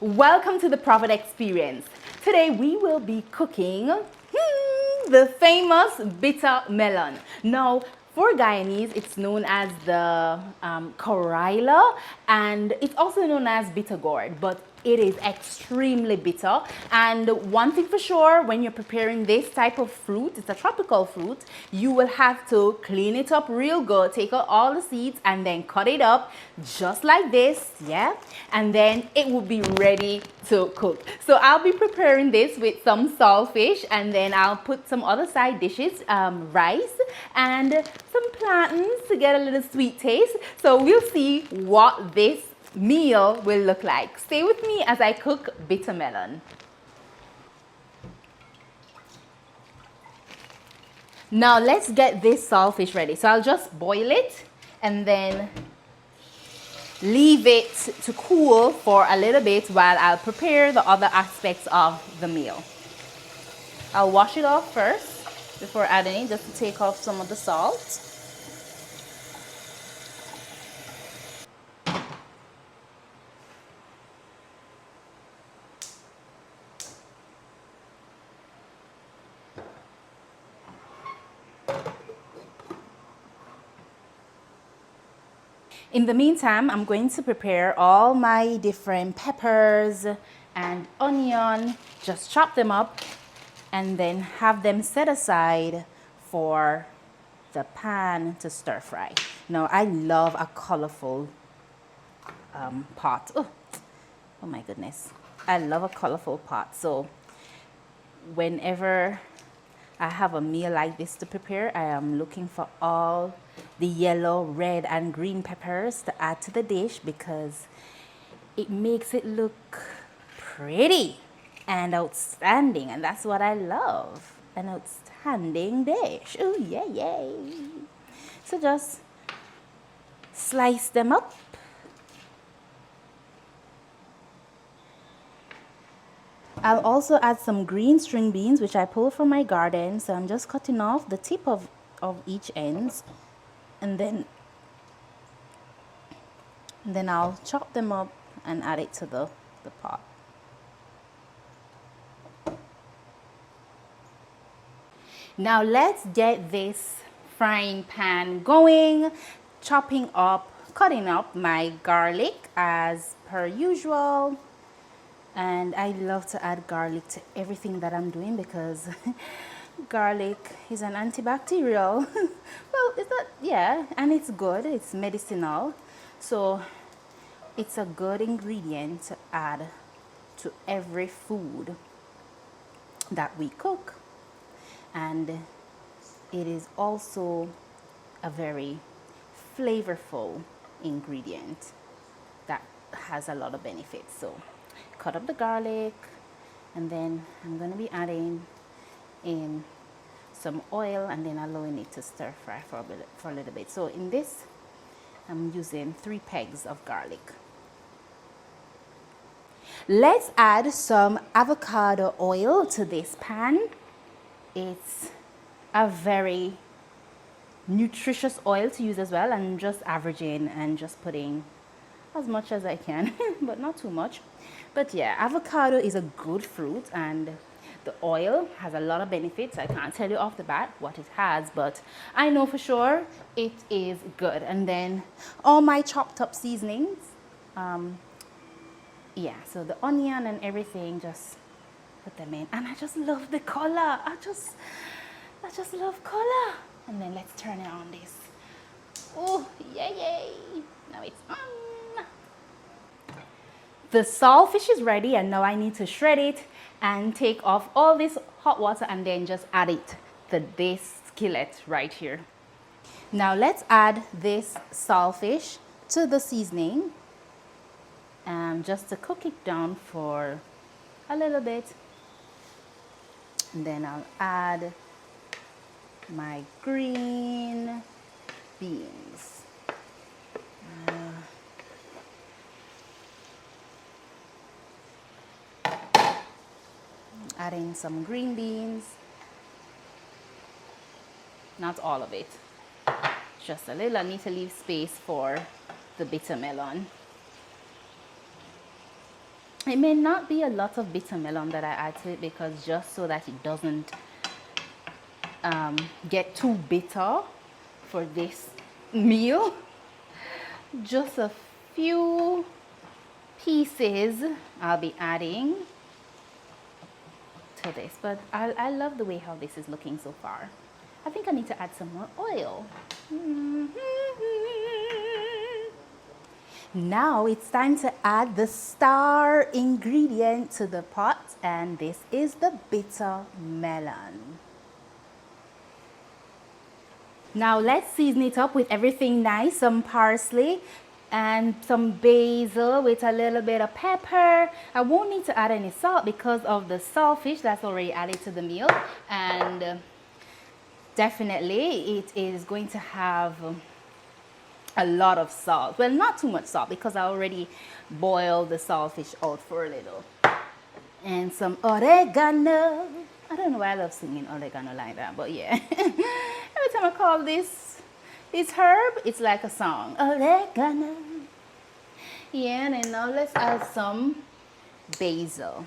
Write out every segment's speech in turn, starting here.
Welcome to the Profit Experience. Today we will be cooking the famous bitter melon. Now, for Guyanese, it's known as the Koraila, and it's also known as bitter gourd, but it is extremely bitter. And one thing for sure, when you're preparing this type of fruit, it's a tropical fruit, you will have to clean it up real good, take out all the seeds and then cut it up just like this, yeah? And then it will be ready to cook. So I'll be preparing this with some saltfish, and then I'll put some other side dishes, rice and some plantains to get a little sweet taste. So we'll see what this meal will look like. Stay with me as I cook bitter melon. Now let's get this saltfish ready. So I'll just boil it and then leave it to cool for a little bit while I'll prepare the other aspects of the meal. I'll wash it off first before adding it, just to take off some of the salt. In the meantime, I'm going to prepare all my different peppers and onion, just chop them up and then have them set aside for the pan to stir fry. Now, I love a colorful pot. Oh my goodness. I love a colorful pot. So whenever I have a meal like this to prepare, I am looking for all the yellow, red, and green peppers to add to the dish because it makes it look pretty and outstanding, and that's what I love. An outstanding dish. Oh, yeah, yay. So just slice them up. I'll also add some green string beans, which I pulled from my garden. So I'm just cutting off the tip of each ends, and then I'll chop them up and add it to the pot. Now let's get this frying pan going, cutting up my garlic as per usual. And I love to add garlic to everything that I'm doing because garlic is an antibacterial. Well, it's not, yeah, and it's good. It's medicinal. So it's a good ingredient to add to every food that we cook. And it is also a very flavorful ingredient that has a lot of benefits. So cut up the garlic, and then I'm going to be adding in some oil and then allowing it to stir fry for a little bit. So in this, I'm using 3 pegs of garlic. Let's add some avocado oil to this pan. It's a very nutritious oil to use as well. I'm just averaging and just putting as much as I can, but not too much. But yeah, avocado is a good fruit, and the oil has a lot of benefits. I can't tell you off the bat what it has, but I know for sure it is good. And then all my chopped up seasonings, yeah, so the onion and everything, just put them in. And I just love the color. I just love color. And then let's turn it on this. Oh, yay. Now it's on. The saltfish is ready, and now I need to shred it and take off all this hot water and then just add it to this skillet right here. Now let's add this saltfish to the seasoning, just to cook it down for a little bit. And then I'll add my green beans. Adding some green beans, not all of it, just a little. I need to leave space for the bitter melon. It may not be a lot of bitter melon that I add to it, because just so that it doesn't get too bitter for this meal, just a few pieces I'll be adding to this. But I love the way how this is looking so far. I think I need to add some more oil. Now it's time to add the star ingredient to the pot, and this is the bitter melon. Now let's season it up with everything nice, some parsley and some basil with a little bit of pepper. I won't need to add any salt because of the saltfish that's already added to the meal, and definitely it is going to have a lot of salt. Well, not too much salt because I already boiled the saltfish out for a little. And some oregano. I don't know why I love singing oregano like that, but yeah. Every time I call this herb, it's like a song. Oregano. Yeah, and then now let's add some basil.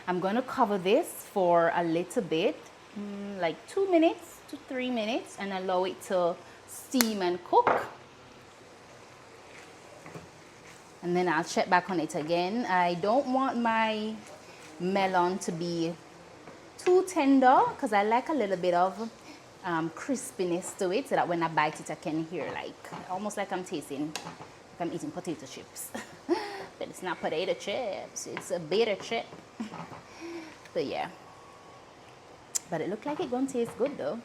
I'm going to cover this for a little bit, like 2 minutes to 3 minutes, and allow it to steam and cook. And then I'll check back on it again. I don't want my melon to be too tender because I like a little bit of crispiness to it, so that when I bite it I can hear almost like I'm eating potato chips. But it's not potato chips, it's a bitter chip. But yeah, but it looked like it's gonna taste good though.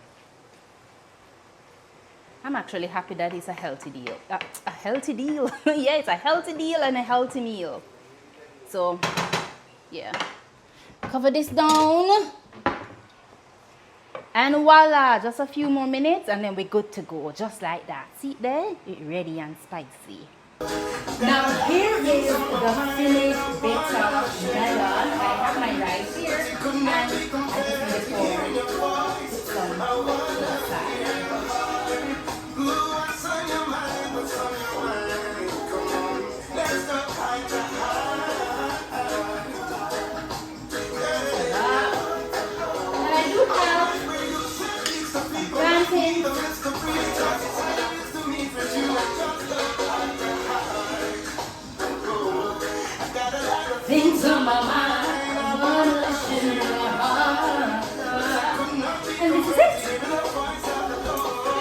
I'm actually happy that it's a healthy deal. A healthy deal. Yeah, it's a healthy deal and a healthy meal. So yeah, cover this down. And voila, just a few more minutes and then we're good to go, just like that. See there? It's ready and spicy. Now here is the finished bitter melon. I have my rice here, and I just need to pour some